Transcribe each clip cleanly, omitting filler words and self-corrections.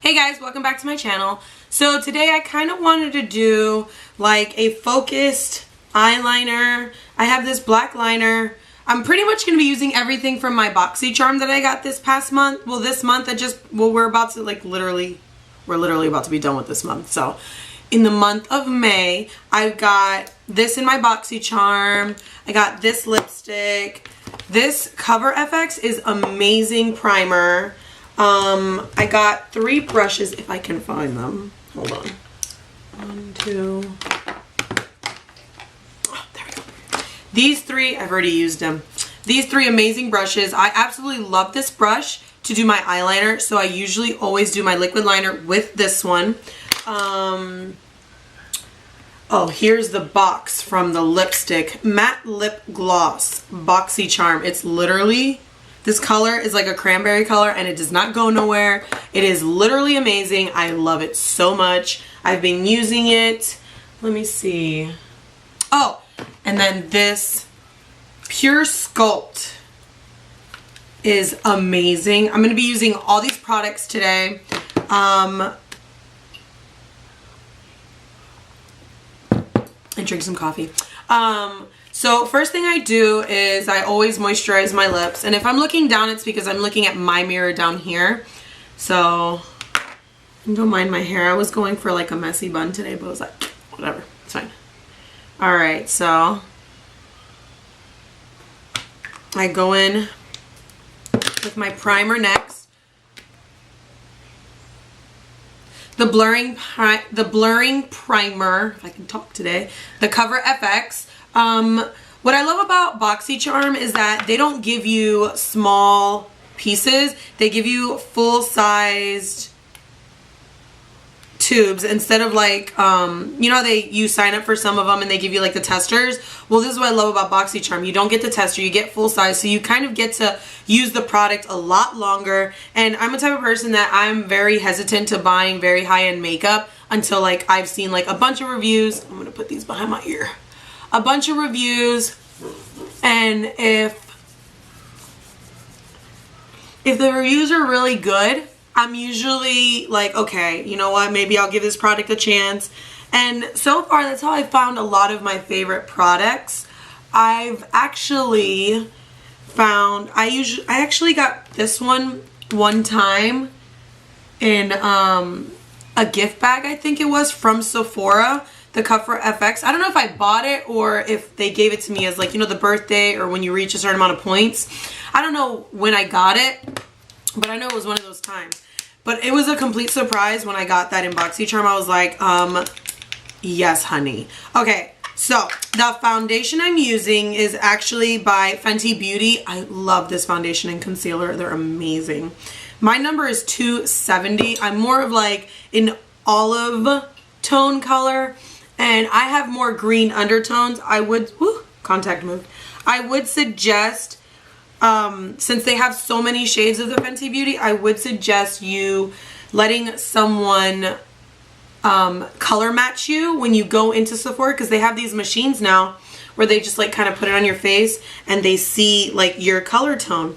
Hey guys, welcome back to my channel. So today I kind of wanted to do like a focused eyeliner. I have this black liner. I'm pretty much going to be using everything from my BoxyCharm that I got this past month. Well, this month we're about to we're literally about to be done with this month. So in the month of May, I've got this in my BoxyCharm. I got this lipstick. This Cover FX is amazing primer. I got 3 brushes if I can find them. Hold on. 1, 2. Oh, there we go. These 3, I've already used them. These 3 amazing brushes. I absolutely love this brush to do my eyeliner, so I usually always do my liquid liner with this one. Oh, here's the box from the lipstick. Matte Lip Gloss, BoxyCharm. It's literally... this color is like a cranberry color and it does not go nowhere. It is literally amazing. I love it so much. I've been using it. Let me see. Oh, and then this Pure Sculpt is amazing. I'm going to be using all these products today. And drink some coffee. So first thing I do is I always moisturize my lips, and if I'm looking down, it's because I'm looking at my mirror down here. So don't mind my hair. I was going for like a messy bun today, but I was like, whatever, it's fine. All right, so I go in with my primer next. The blurring primer, if I can talk today, the Cover FX. What I love about BoxyCharm is that they don't give you small pieces. They give you full-sized tubes instead of like, you know, you sign up for some of them and they give you like the testers. Well, this is what I love about BoxyCharm. You don't get the tester, you get full size, so you kind of get to use the product a lot longer. And I'm the type of person that I'm very hesitant to buying very high-end makeup until like I've seen like a bunch of reviews. I'm gonna put these behind my ear. A bunch of reviews, and if the reviews are really good, I'm usually like, okay, you know what, maybe I'll give this product a chance. And so far, that's how I found a lot of my favorite products. I've actually found, I actually got this one time in a gift bag, I think it was, from Sephora. The Cover FX. I don't know if I bought it or if they gave it to me as like, you know, the birthday or when you reach a certain amount of points. I don't know when I got it, but I know it was one of those times. But it was a complete surprise when I got that in BoxyCharm. I was like, yes, honey. Okay, so the foundation I'm using is actually by Fenty Beauty. I love this foundation and concealer. They're amazing. My number is 270. I'm more of like an olive tone color. And I have more green undertones. I would, contact moved. I would suggest, since they have so many shades of the Fenty Beauty, I would suggest you letting someone color match you when you go into Sephora, because they have these machines now where they just like kind of put it on your face and they see like your color tone.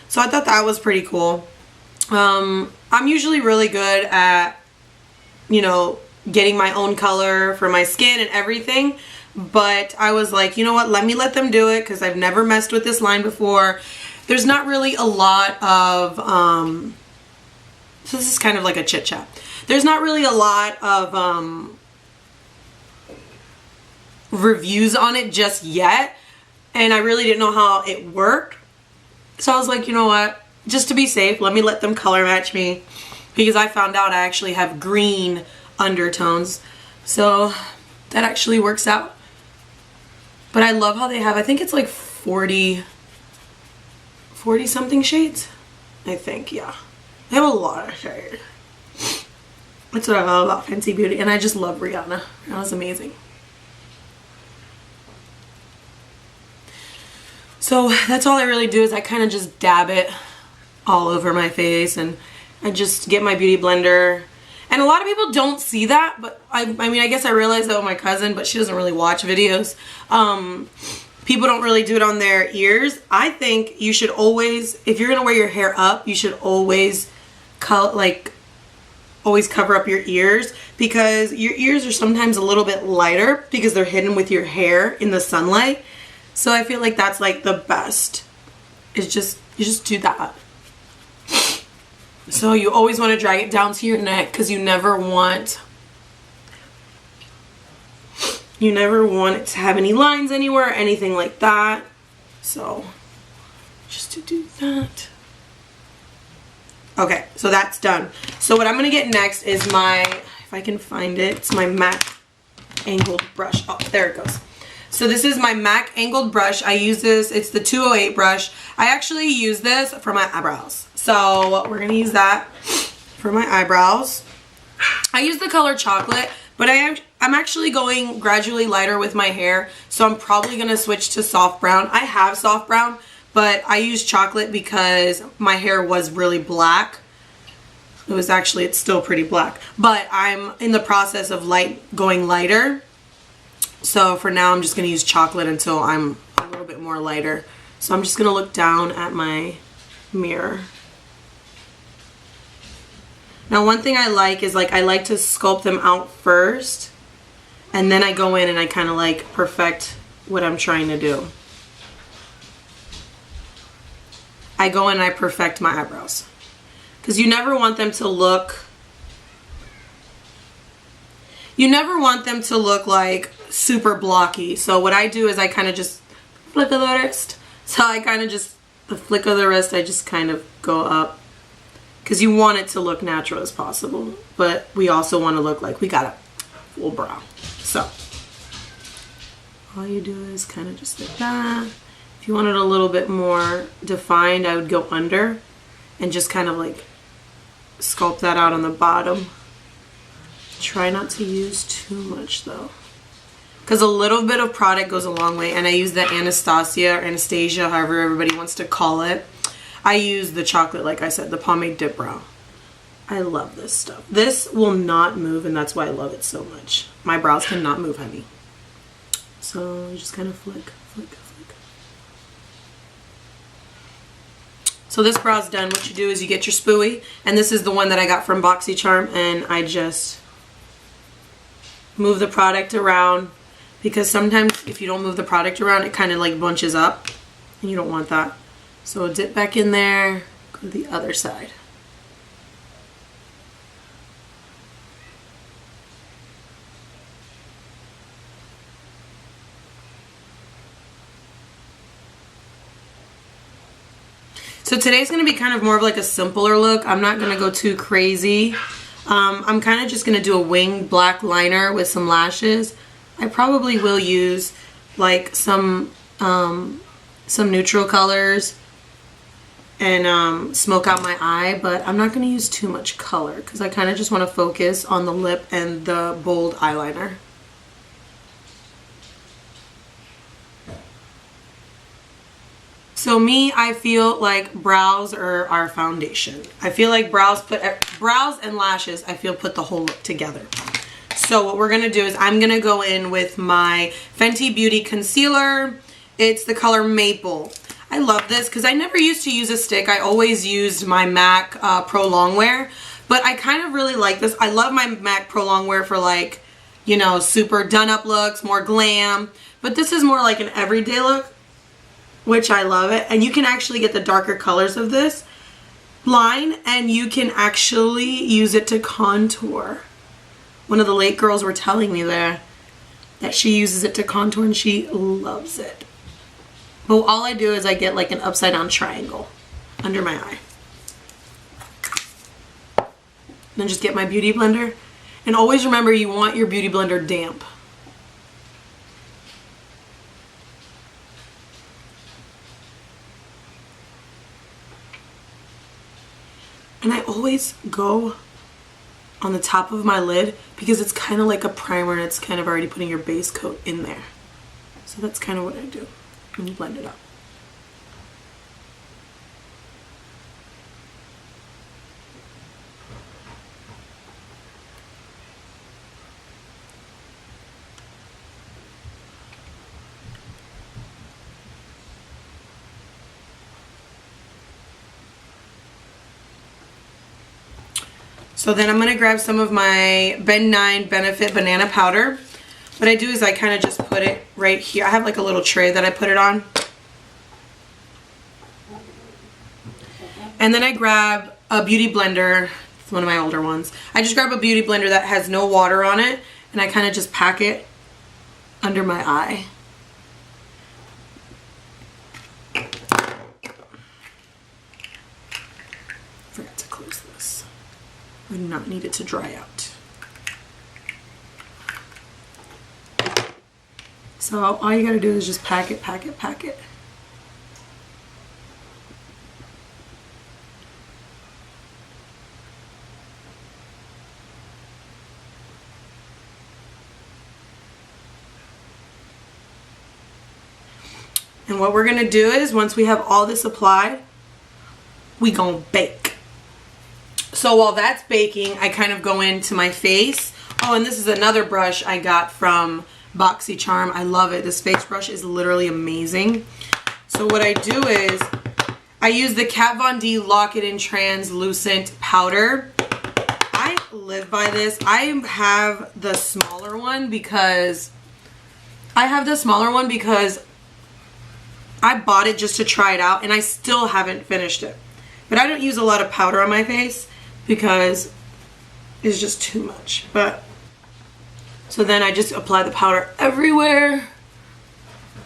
So I thought that was pretty cool. I'm usually really good at, you know, getting my own color for my skin and everything, but I was like, you know what, let them do it, because I've never messed with this line before. There's not really a lot of so this is kind of like a chit chat. There's not really a lot of reviews on it just yet, and I really didn't know how it worked, so I was like, you know what, just to be safe, let them color match me, because I found out I actually have green undertones, so that actually works out. But I love how they have, I think it's like 40 something shades, I think. Yeah, they have a lot of shades. That's what I love about Fenty Beauty, and I just love Rihanna. Rihanna's amazing. So that's all I really do, is I kind of just dab it all over my face, and I just get my beauty blender. And a lot of people don't see that, but I mean, I guess I realized that with my cousin, but she doesn't really watch videos. People don't really do it on their ears. I think you should always, if you're going to wear your hair up, you should always always cover up your ears, because your ears are sometimes a little bit lighter because they're hidden with your hair in the sunlight. So I feel like that's like the best. Is just, you just do that. So you always want to drag it down to your neck, because you never want it to have any lines anywhere, anything like that. So just to do that. Okay, so that's done. So what I'm gonna get next is my, if I can find it, it's my MAC angled brush. Oh, there it goes. So this is my MAC angled brush. I use this, it's the 208 brush. I actually use this for my eyebrows. So we're gonna use that for my eyebrows. I use the color chocolate, but I'm actually going gradually lighter with my hair. So I'm probably gonna switch to soft brown. I have soft brown, but I use chocolate because my hair was really black. It's still pretty black, but I'm in the process of going lighter. So for now, I'm just gonna use chocolate until I'm a little bit more lighter. So I'm just gonna look down at my mirror. Now one thing I like is I like to sculpt them out first, and then I go in and I kind of like perfect what I'm trying to do. I go in and I perfect my eyebrows, because you never want them to look like super blocky. So what I do is I kind of just flick of the wrist. So I kind of just, the flick of the wrist, I just kind of go up, because you want it to look natural as possible, but we also want to look like we got a full brow. So all you do is kind of just like that. If you want it a little bit more defined, I would go under and just kind of like sculpt that out on the bottom. Try not to use too much though, because a little bit of product goes a long way. And I use the Anastasia, however everybody wants to call it. I use the chocolate, like I said, the pomade dip brow. I love this stuff. This will not move, and that's why I love it so much. My brows cannot move, honey. So you just kind of flick, flick, flick. So this brow's done. What you do is you get your spoolie, and this is the one that I got from BoxyCharm, and I just move the product around, because sometimes if you don't move the product around, it kind of like bunches up, and you don't want that. So dip back in there, go to the other side. So today's going to be kind of more of like a simpler look. I'm not going to go too crazy. I'm kind of just going to do a wing black liner with some lashes. I probably will use like some neutral colors and smoke out my eye, but I'm not going to use too much color because I kind of just want to focus on the lip and the bold eyeliner. So me, I feel like brows are our foundation. I feel like brows and lashes, I feel put the whole look together. So what we're gonna do is I'm gonna go in with my Fenty Beauty concealer. It's the color Maple. I love this because I never used to use a stick. I always used my MAC Pro Longwear, but I kind of really like this. I love my MAC Pro Longwear for like, you know, super done up looks, more glam, but this is more like an everyday look, which I love it. And you can actually get the darker colors of this line and you can actually use it to contour. One of the late girls were telling me there that she uses it to contour and she loves it. But all I do is I get like an upside down triangle under my eye. Then just get my beauty blender. And always remember, you want your beauty blender damp. And I always go on the top of my lid because it's kind of like a primer and it's kind of already putting your base coat in there. So that's kind of what I do when you blend it up. So then I'm going to grab some of my Ben 9 Benefit Banana Powder. What I do is I kind of just put it right here. I have like a little tray that I put it on. And then I grab a beauty blender. It's one of my older ones. I just grab a beauty blender that has no water on it, and I kind of just pack it under my eye. Forgot to close this. I do not need it to dry out. So all you gotta do is just pack it, pack it, pack it. And what we're gonna do is, once we have all this applied, we gonna bake. So while that's baking, I kind of go into my face. Oh, and this is another brush I got from BoxyCharm. I love it. This face brush is literally amazing. So what I do is, I use the Kat Von D Lock It In Translucent Powder. I live by this. I have the smaller one because I bought it just to try it out, and I still haven't finished it. But I don't use a lot of powder on my face because it's just too much. But so then I just apply the powder everywhere.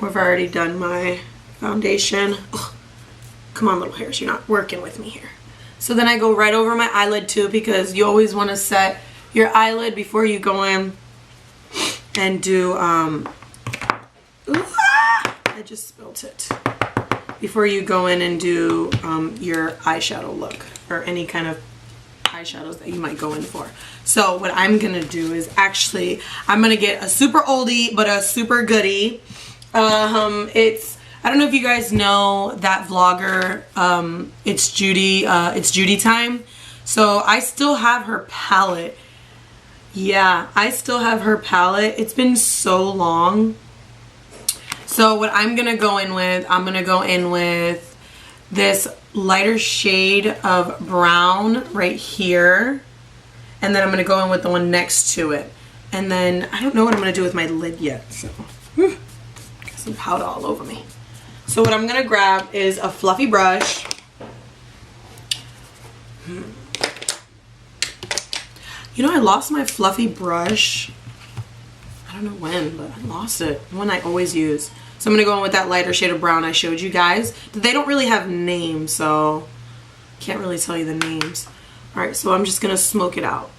I've already done my foundation. Ugh. Come on, little hairs, you're not working with me here. So then I go right over my eyelid too, because you always want to set your eyelid before you go in and do I just spilt it. Before you go in and do your eyeshadow look, or any kind of eyeshadows that you might go in for. So what I'm gonna do is, actually, I'm gonna get a super oldie but a super goodie. I don't know if you guys know that vlogger, it's Judy Time. So I still have her palette. Yeah, I still have her palette. It's been so long. So what I'm gonna go in with, I'm gonna go in with this lighter shade of brown right here, and then I'm gonna go in with the one next to it. And then I don't know what I'm gonna do with my lid yet, so got some powder all over me. So what I'm gonna grab is a fluffy brush. You know, I lost my fluffy brush. I don't know when, but I lost it. One I always use. So I'm going to go in with that lighter shade of brown I showed you guys. They don't really have names, so can't really tell you the names. Alright, so I'm just going to smoke it out.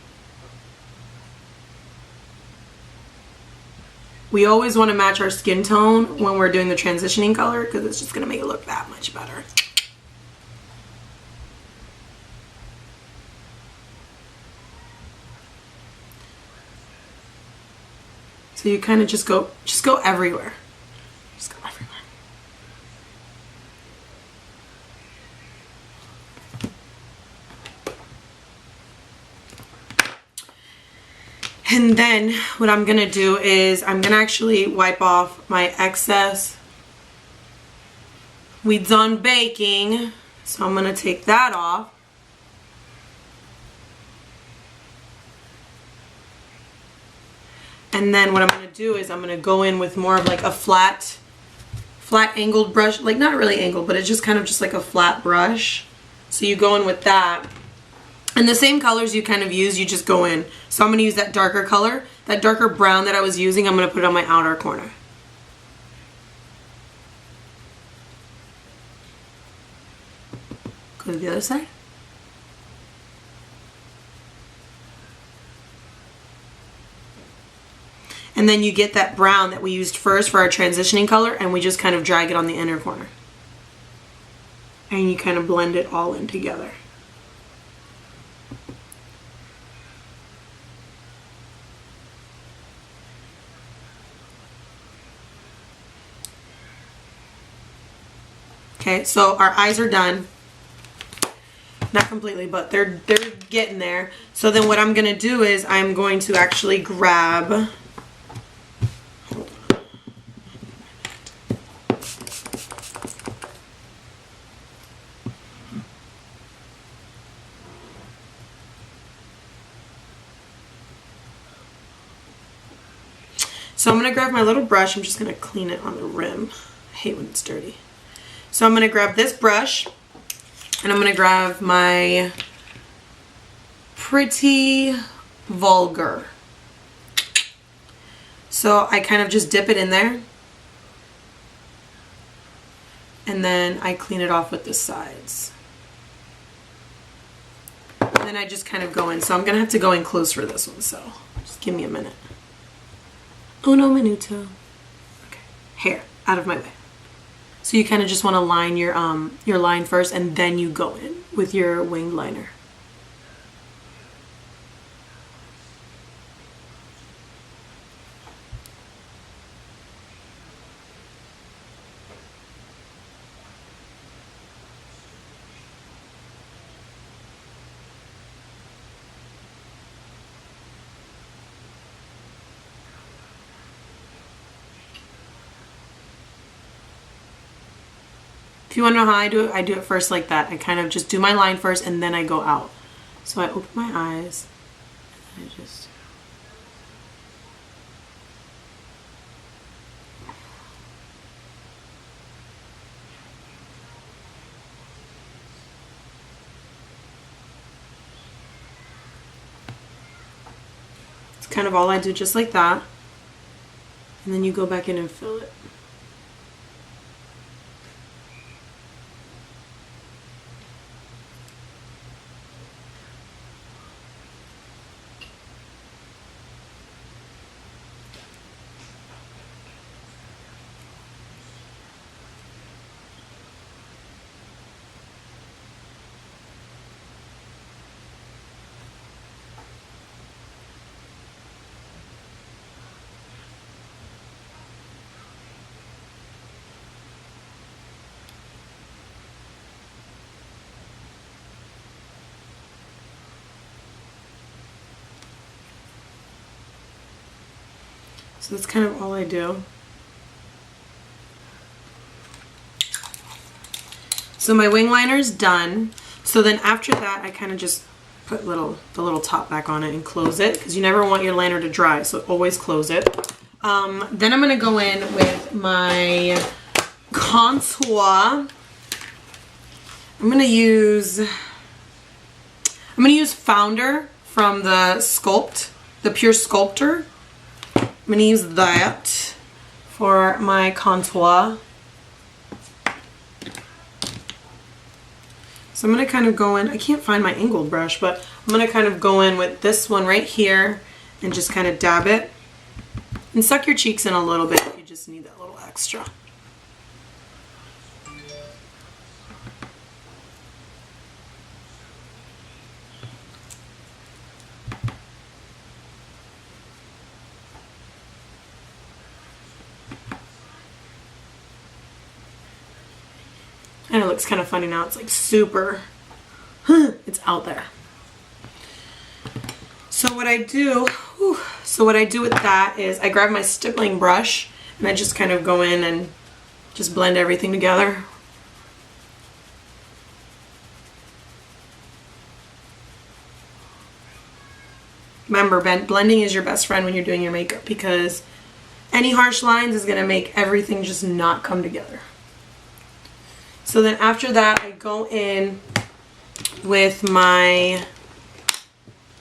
We always want to match our skin tone when we're doing the transitioning color, because it's just going to make it look that much better. So you kind of just go everywhere. Just go everywhere. And then what I'm gonna do is I'm gonna actually wipe off my excess. We done baking, so I'm gonna take that off. And then what I'm going to do is I'm going to go in with more of like a flat angled brush. Like, not really angled, but it's just kind of just like a flat brush. So you go in with that. And the same colors you kind of use, you just go in. So I'm going to use that darker color. That darker brown that I was using, I'm going to put it on my outer corner. Go to the other side. And then you get that brown that we used first for our transitioning color, and we just kind of drag it on the inner corner. And you kind of blend it all in together. Okay, so our eyes are done. Not completely, but they're getting there. So then what I'm going to do is I'm going to actually grab... So I'm going to grab my little brush. I'm just going to clean it on the rim. I hate when it's dirty. So I'm going to grab this brush and I'm going to grab my Pretty Vulgar. So I kind of just dip it in there. And then I clean it off with the sides. And then I just kind of go in. So I'm going to have to go in close for this one. So just give me a minute. Uno minuto. Okay. Hair out of my way. So you kind of just want to line your line first and then you go in with your winged liner. If you want to know how I do it first like that. I kind of just do my line first and then I go out. So I open my eyes and I just... It's kind of all I do, just like that. And then you go back in and fill it. So that's kind of all I do. So my wing liner is done. So then after that, I kind of just put the little top back on it and close it because you never want your liner to dry, so always close it. Then I'm gonna go in with my contour. I'm gonna use Founder from the Pure Sculptor. I'm going to use that for my contour. So I'm going to kind of go in, I can't find my angled brush, but I'm going to kind of go in with this one right here and just kind of dab it. And suck your cheeks in a little bit if you just need that little extra. And it looks kind of funny now. It's like super, it's out there. So what I do with that is I grab my stippling brush and I just kind of go in and just blend everything together. Remember, blending is your best friend when you're doing your makeup because any harsh lines is going to make everything just not come together. So then after that, I go in with my,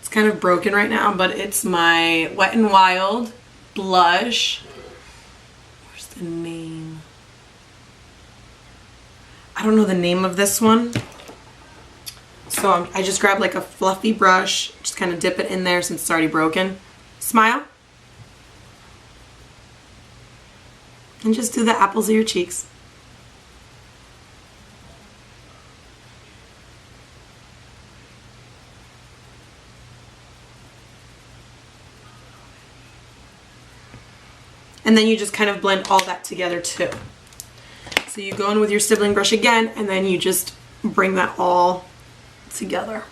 it's kind of broken right now, but it's my Wet n Wild blush. Where's the name? I don't know the name of this one. So I just grab like a fluffy brush, just kind of dip it in there since it's already broken. Smile. And just do the apples of your cheeks. And then you just kind of blend all that together too. So you go in with your stippling brush again, and then you just bring that all together.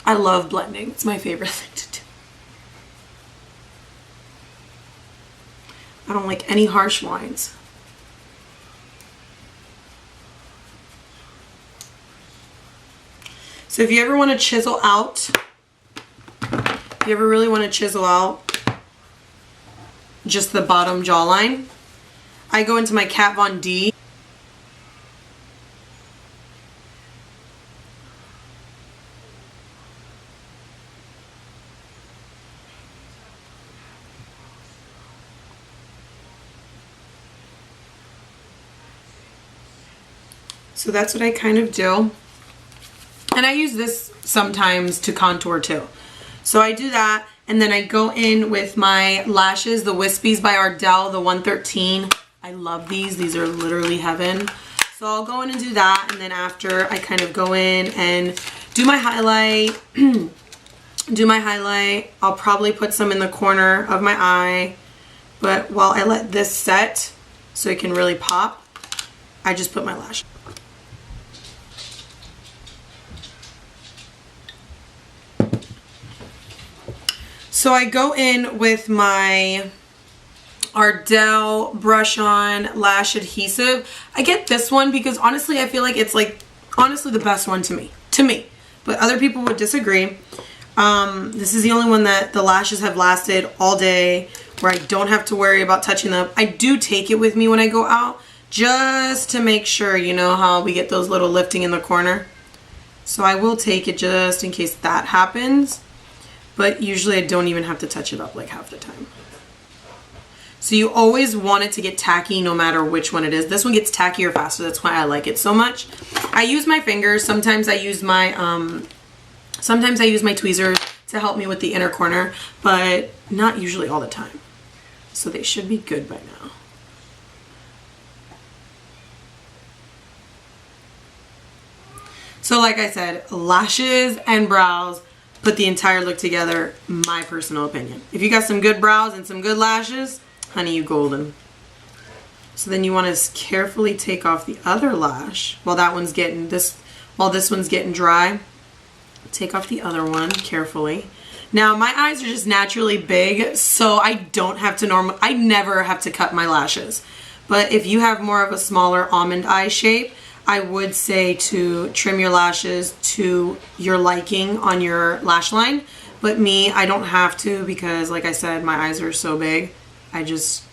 I love blending. It's my favorite thing to do. I don't like any harsh lines. So if you ever want to chisel out, if you ever really want to chisel out, just the bottom jawline. I go into my Kat Von D. So that's what I kind of do. And I use this sometimes to contour too. So I do that, and then I go in with my lashes, the Wispies by Ardell, the 113. I love these. These are literally heaven. So I'll go in and do that, and then after I kind of go in and do my highlight. Do my highlight. I'll probably put some in the corner of my eye, but while I let this set so it can really pop, I just put my lash. So I go in with my Ardell Brush On Lash Adhesive. I get this one because honestly I feel like it's like honestly the best one to me. But other people would disagree. This is the only one that the lashes have lasted all day, where I don't have to worry about touching them. I do take it with me when I go out just to make sure, you know how we get those little lifting in the corner. So I will take it just in case that happens. But usually I don't even have to touch it up like half the time. So you always want it to get tacky no matter which one it is. This one gets tackier faster. That's why I like it so much. I use my fingers. Sometimes I use my tweezers to help me with the inner corner, but not usually all the time. So they should be good by now. So like I said, lashes and brows put the entire look together, my personal opinion. If you got some good brows and some good lashes, honey, you golden. So then you want to carefully take off the other lash while that one's getting while this one's getting dry. Take off the other one carefully. Now my eyes are just naturally big, so I don't have to I never have to cut my lashes. But if you have more of a smaller almond eye shape, I would say to trim your lashes to your liking on your lash line. But me, I don't have to because like I said, my eyes are so big. I just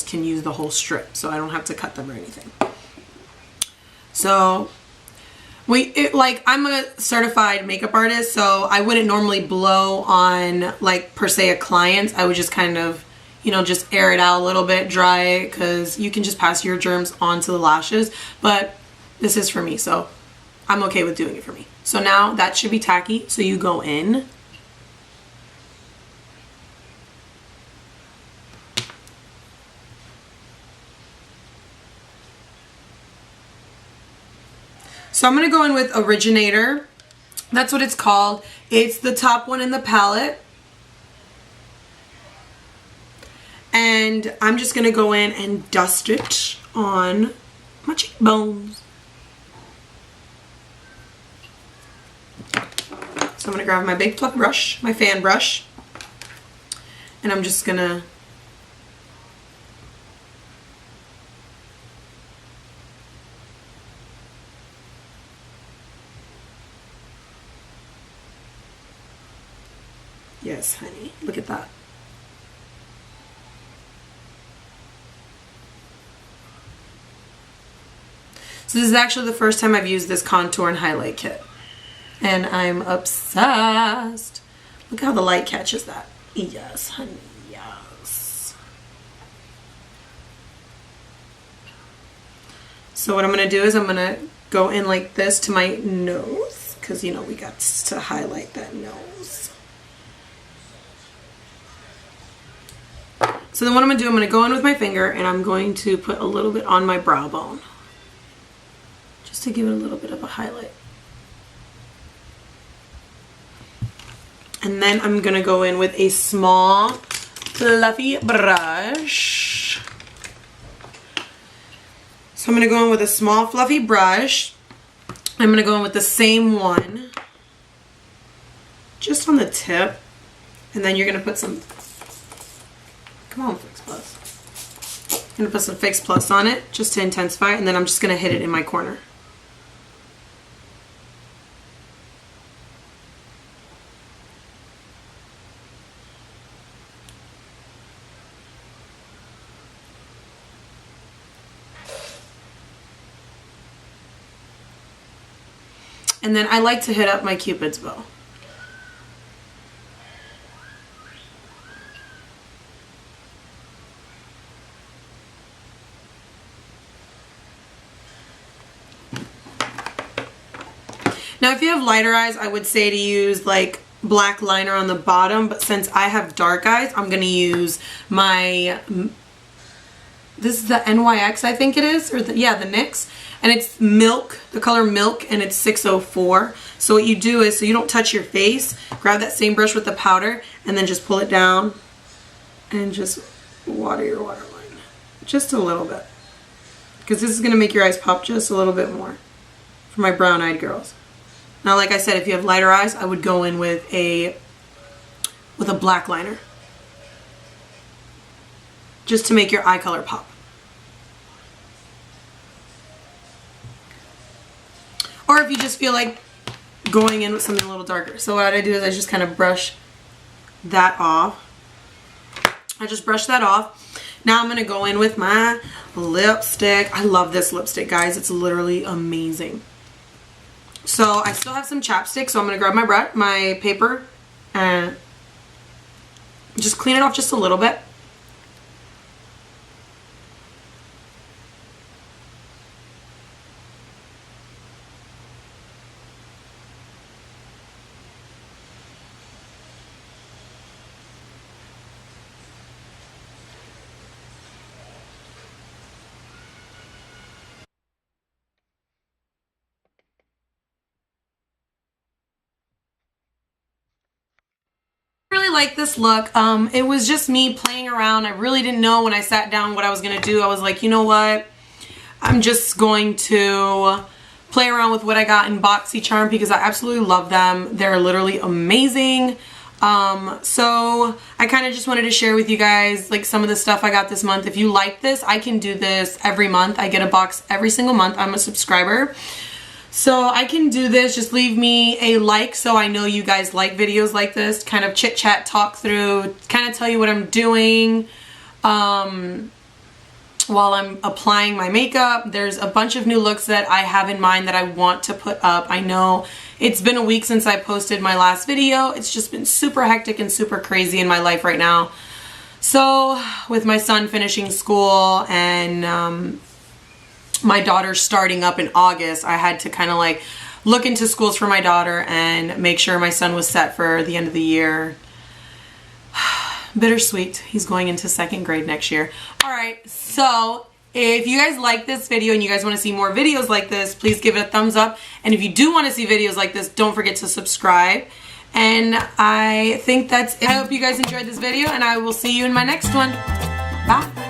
can use the whole strip, so I don't have to cut them or anything. So I'm a certified makeup artist, so I wouldn't normally blow on like per se a client. I would just kind of, you know, just air it out a little bit, dry it, because you can just pass your germs onto the lashes. But this is for me, so I'm okay with doing it for me. So now that should be tacky, so you go in. So I'm going to go in with Originator. That's what it's called. It's the top one in the palette. And I'm just going to go in and dust it on my cheekbones. So I'm going to grab my big fluff brush, my fan brush. And I'm just going to yes, honey, look at that. So this is actually the first time I've used this contour and highlight kit. And I'm obsessed. Look how the light catches that. Yes, honey, yes. So what I'm going to do is I'm going to go in like this to my nose. Because, you know, we got to highlight that nose. So then what I'm going to do, I'm going to go in with my finger and I'm going to put a little bit on my brow bone. Just to give it a little bit of a highlight. And then I'm going to go in with a small fluffy brush. So I'm going to go in with a small fluffy brush. I'm going to go in with the same one. Just on the tip. And then you're going to put some... Come on, Fix Plus. I'm going to put some Fix Plus on it just to intensify. And then I'm just going to hit it in my corner. And then I like to hit up my Cupid's bow. Now if you have lighter eyes, I would say to use like black liner on the bottom, but since I have dark eyes, I'm going to use my, this is the NYX I think it is, or the NYX, and it's milk, the color milk, and it's 604. So what you do is, so you don't touch your face, grab that same brush with the powder, and then just pull it down, and just water your waterline, just a little bit, because this is going to make your eyes pop just a little bit more for my brown-eyed girls. Now, like I said, if you have lighter eyes, I would go in with a black liner, just to make your eye color pop. Or if you just feel like going in with something a little darker. So what I do is I just kind of brush that off. I just brush that off. Now I'm going to go in with my lipstick. I love this lipstick, guys. It's literally amazing. So I still have some chapstick, so I'm going to grab my paper and just clean it off just a little bit. Like this look. It was just me playing around. I really didn't know when I sat down what I was gonna do. I was like, you know what, I'm just going to play around with what I got in BoxyCharm because I absolutely love them. They're literally amazing. So I kind of just wanted to share with you guys like some of the stuff I got this month. If you like this, I can do this every month. I get a box every single month. I'm a subscriber. So I can do this. Just leave me a like so I know you guys like videos like this. Kind of chit chat, talk through, kind of tell you what I'm doing while I'm applying my makeup. There's a bunch of new looks that I have in mind that I want to put up. I know it's been a week since I posted my last video. It's just been super hectic and super crazy in my life right now. So with my son finishing school and my daughter starting up in August, I had to kind of like look into schools for my daughter and make sure my son was set for the end of the year. Bittersweet. He's going into 2nd grade next year. Alright, so if you guys like this video and you guys want to see more videos like this, please give it a thumbs up. And if you do want to see videos like this, don't forget to subscribe. And I think that's it. I hope you guys enjoyed this video and I will see you in my next one. Bye.